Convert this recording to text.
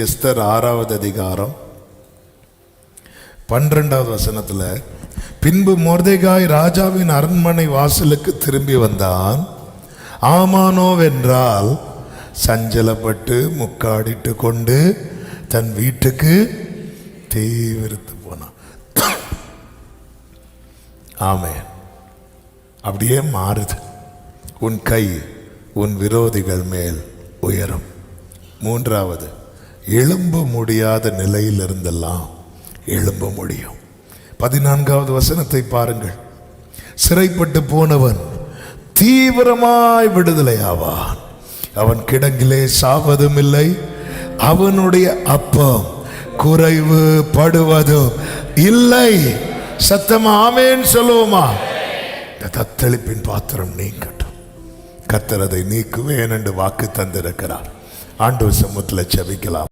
Esther 6வது அதிகாரம் 12வது வசனத்துல, பின்பு மொர்தெகாய் ராஜாவின் அரண்மனை வாசலுக்கு திரும்பி வந்தான். ஆமானோவென்றால் சஞ்சலப்பட்டு முக்காடிட்டு கொண்டு தன் வீட்டுக்கு தீவிரத்து போனான். ஆமென். அப்படியே மாறுது. உன் கை உன் விரோதிகள் மேல் உயரும். 3வது, எழும்ப முடியாத நிலையில் இருந்தெல்லாம் எழும்ப முடியும். 14வது வசனத்தை பாருங்கள். சிறைப்பட்டு போனவன் தீவிரமாய் விடுதலை ஆவான். அவன் கிடங்கிலே சாவதும் இல்லை, அவனுடைய அப்பம் குறைவு படுவதும் இல்லை. சத்தமா ஆமென் சொல்லுவோமா? தத்தளிப்பின் பாத்திரம் நீங்கட்டும். கர்த்தர் அதை நீக்குவேன் என்று வாக்கு தந்திருக்கிறார். ஆண்டவர் சமூகத்தில் ஜெபிக்கலாம்.